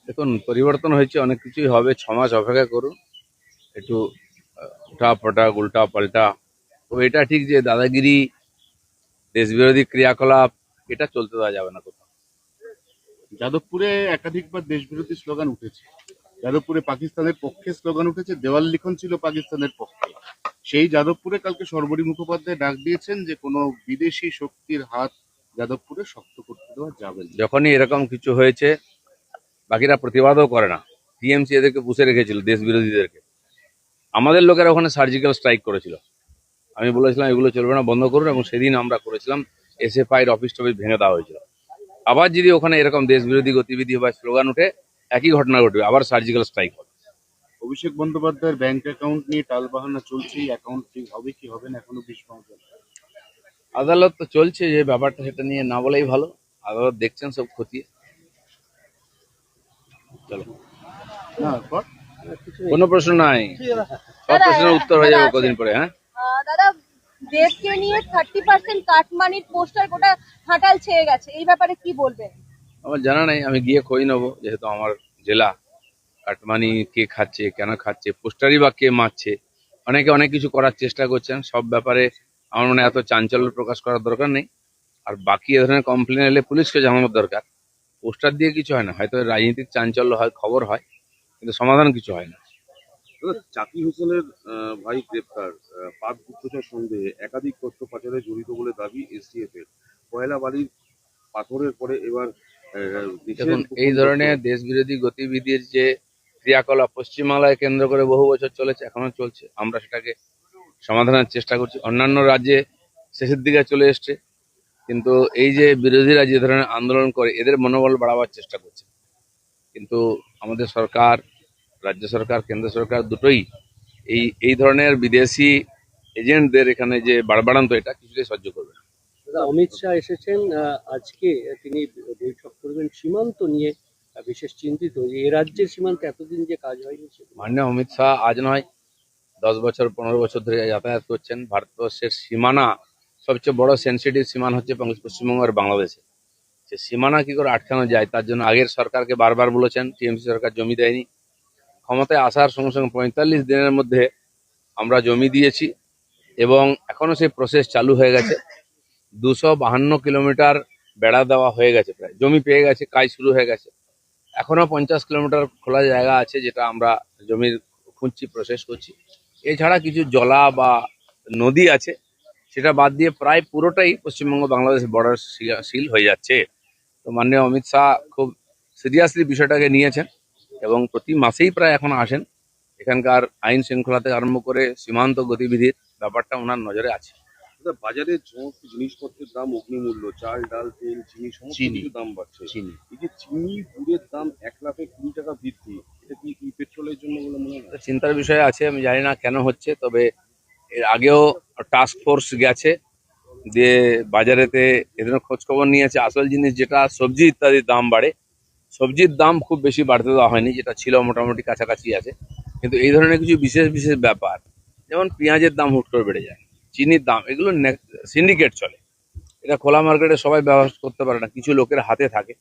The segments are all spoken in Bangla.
দেখুন, পরিবর্তন হয়েছে, অনেক কিছুই হবে। 6 মাস অপেক্ষা করুন, একটু উঠা পাল্টা উল্টা পাল্টা। তো এটা ঠিক যে দাদাগিরি, দেশবিরোধী ক্রিয়াকলাপ এটা চলতে দেওয়া যাবে না কোথাও। যাদবপুরে একাধিকবার দেশবিরোধী স্লোগান উঠেছে। যাদবপুরে পাকিস্তানের পক্ষে স্লোগান উঠেছে, দেওয়াল লিখন ছিল পাকিস্তানের পক্ষে। সেই যাদবপুরে কালকে সর্বরী মুখোপাধ্যায় ডাক দিয়েছেন যে কোনো বিদেশি শক্তির হাত যাদবপুরে শক্ত করতে দেওয়া যাবে না। যখনই এরকম কিছু হয়েছে, বাকিরা প্রতিবাদও করে না। টিএমসি এদেরকে পুষে রেখেছিল, দেশ বিরোধীদেরকে। আমাদের লোকেরা ওখানে সার্জিক্যাল স্ট্রাইক করেছিল। আমি বলেছিলাম এগুলো চলবে না, বন্ধ করুন, এবং সেদিন আমরা করেছিলাম। এসএফআই অফিস টফিস ভেঙে দেওয়া হয়েছিল। আবার যদি ওখানে এরকম দেশ বিরোধী গতিবিধি বা স্লোগান উঠে, একই ঘটনা ঘটবে, আবার সার্জিক্যাল স্ট্রাইক হবে। অভিষেক বন্দ্যোপাধ্যায়ের ব্যাংক অ্যাকাউন্ট নিয়ে টালবাহানা চলছে, এই অ্যাকাউন্ট ঠিক হবে কি হবে না এখনো বিষ পাওয়া যায়। আদালত তো চলছে, যে ব্যাপারটা সেটা নিয়ে না বলেই ভালো। আদালত দেখছেন সব খতিয়ে। চলো, কোনো প্রশ্ন নাই, সব প্রশ্নের উত্তর হয়ে যাবে কদিন পরে। হ্যাঁ দাদা, দেবকে নিয়ে 30% কাটমানির পোস্টার গোটা ঘাটাল ছেয়ে গেছে, এই ব্যাপারে কি বলবেন? আমার জানা নেই, আমি গিয়ে খোঁজ নেবো, যেহেতু আমার জেলা। কাটমানি কে খাচ্ছে, কেন খাচ্ছে, পোস্টারই বা কে মারছে। অনেকে অনেক কিছু করার চেষ্টা করছেন, সব ব্যাপারে আমার মনে হয় এত চাঞ্চল্য প্রকাশ করার দরকার নেই। আর বাকি এ ধরনের কমপ্লেন এলে পুলিশকে জানানোর দরকার। পোস্টার দিয়ে কিছু হয় না, হয়তো রাজনীতিক চাঞ্চল্য হয়, খবর হয়, কিন্তু সমাধান কিছু হয় না। জাকির হোসেনের ভাই গ্রেপ্তার, পাক গুপ্তচর সন্দেহে একাধিক তথ্য পাচারে জড়িত বলে দাবি এসটিএফ এর। কয়লা বালির পাথরের পরে এবার দেখুন, এই ধরনের দেশ বিরোধী গতিবিধির যে ক্রিয়াকলাপ পশ্চিমবাংলায় কেন্দ্র করে বহু বছর চলেছে, এখনো চলছে। আমরা সেটাকে সমাধানের চেষ্টা করছি। অন্যান্য রাজ্যে শেষের দিকে চলে এসছে, কিন্তু এই যে বিরোধীরা যে ধরনের আন্দোলন করে, এদের মনোবল বাড়াবার চেষ্টা করছে। কিন্তু আমাদের সরকার, রাজ্য সরকার, কেন্দ্র সরকার দুটোই এই ধরনের বিদেশি এজেন্টদের এখানে যে বাড়বাড়ান্ত, এটা কিছুতেই সহ্য করবে না। অমিত শাহ এসেছেন আজকে, তিনি বৈঠক করবেন সীমান্ত নিয়ে। বিশেষ চিন্তিত যে এ রাজ্যের সীমান্তে এতদিন যে কাজ হয়নি। মাননীয় অমিত শাহ আজ নয়, 10 বছর 15 বছর ধরে যাতায়াত করছেন। ভারতবর্ষের সীমানা, সবচেয়ে বড় সেন্সিটিভ সীমানা হচ্ছে পশ্চিমবঙ্গ আর বাংলাদেশে। সে সীমানা কি করে আটকানো যায়, তার জন্য আগের সরকারকে বারবার বলেছেন। টিএমসি সরকার জমি দেয়নি। ক্ষমতায় আসার সঙ্গে সঙ্গে 45 দিনের মধ্যে আমরা জমি দিয়েছি, এবং এখনো সেই প্রসেস চালু হয়ে গেছে। 252 কিলোমিটার বেড়া দেওয়া হয়ে গেছে, প্রায় জমি পেয়ে গেছে, কাজ শুরু হয়ে গেছে। এখনো 50 কিলোমিটার খোলা জায়গা আছে, যেটা আমরা জমির খুঁজছি, প্রসেস করছি। এছাড়া কিছু জলা বা নদী আছে, সেটা বাদ দিয়ে প্রায় পুরোটাই পশ্চিমবঙ্গ বাংলাদেশ বর্ডার সিল হয়ে যাচ্ছে। তো মাননীয় অমিত শাহ খুব সিরিয়াসলি বিষয়টাকে নিয়েছেন, এবং প্রতি মাসেই প্রায় এখন আসেন। এখানকার আইন শৃঙ্খলা থেকে আরম্ভ করে সীমান্ত গতিবিধির ব্যাপারটা ওনার নজরে আছে। বাজারে সমস্ত জিনিসপত্রের দাম অগ্নিমূল্য, চাল ডাল তেল চিনি সমস্ত কিছু দাম বাড়ছে। এই যে চিনি গুড়ের দাম 1,20,000 টাকা বৃদ্ধি, এটা কি পেট্রোলের জন্য বলে মনে হয়? চিন্তার বিষয় আছে, আমি জানি না কেন হচ্ছে, তবে এর আগেও টাস্ক ফোর্স গেছে, দিয়ে বাজারেতে এদের খোঁজ খবর নিয়েছে। আসল জিনিস যেটা সবজি ইত্যাদির দাম বাড়ে, সবজির দাম খুব বেশি বাড়তে দেওয়া হয়নি, যেটা ছিল মোটামুটি কাছাকাছি আছে। কিন্তু এই ধরনের কিছু বিশেষ বিশেষ ব্যাপার, যেমন পেঁয়াজের দাম হুট করে বেড়ে যায়, চিনির দাম, এগুলো সিন্ডিকেট চলে। এটা খোলা মার্কেটে সবাই ব্যবহার করতে পারে না, কিছু লোকের হাতে থাকে।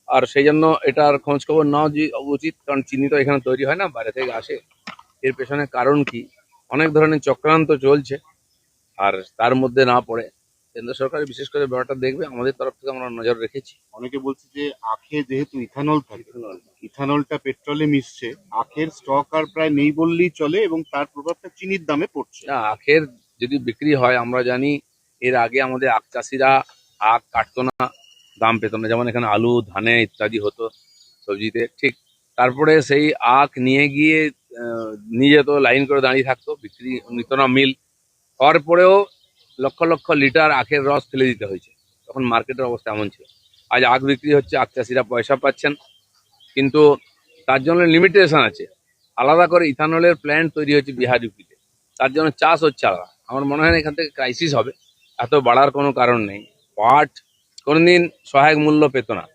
আর সেই জন্য এটার খোঁজ খবর নেওয়া উচিত, কারণ চিনি তো এখানে তৈরি হয় না, বাইরে থেকে আসে। এর পেছনে কারণ কি, অনেক ধরনের চক্রান্ত চলছে। আর তার মধ্যে না পড়ে কেন্দ্র সরকার বিশেষ করে ব্যাপারটা দেখবে, আমাদের তরফ থেকে আমরা নজর রেখেছি। অনেকে বলছে যে আখে যেহেতু ইথানল থাকে, ইথানলটা পেট্রোলে মিশছে, আখের স্টক আর প্রায় নেই বললেই চলে, এবং তার প্রভাবটা চিনির দামে পড়ছে। না, আখের যদি বিক্রি হয়, আমরা জানি এর আগে আমাদের আখ চাষিরা আখ কাটতো না, দাম পেত না। যেমন এখানে আলু, ধানে ইত্যাদি হতো, সবজিতে, ঠিক। তারপরে সেই আখ নিয়ে গিয়ে নিয়ে যেত, লাইন করে দাঁড়িয়ে থাকতো, বিক্রি নিত না মিল। হওয়ার পরেও লক্ষ লক্ষ লিটার আখের রস ফেলে দিতে হয়েছে, তখন মার্কেটের অবস্থা এমন ছিল। আজ আখ বিক্রি হচ্ছে, আখ চাষিরা পয়সা পাচ্ছেন, কিন্তু তার জন্য লিমিটেশন আছে। আলাদা করে ইথানলের প্ল্যান্ট তৈরি হচ্ছে বিহার ইউপিতে, তার জন্য চাষ হচ্ছে আলাদা। আমার মনে হয় না এখান থেকে ক্রাইসিস হবে, এত বাড়ার কোনো কারণ নেই। পাট কোনোদিন সহায়ক মূল্য পেত না,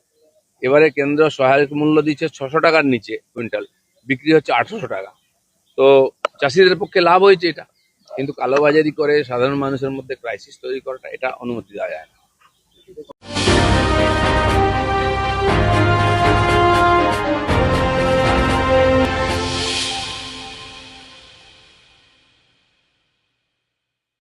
এবারে কেন্দ্র সহায়ক মূল্য দিচ্ছে 600 টাকার নিচে কুইন্টাল, বিক্রি হচ্ছে 800 টাকা। তো চাষিদের পক্ষে লাভ হয়েছে এটা, কিন্তু কালোবাজারি করে সাধারণ মানুষের মধ্যে ক্রাইসিস তৈরি করাটা, এটা অনুমতি দেওয়া যায় না।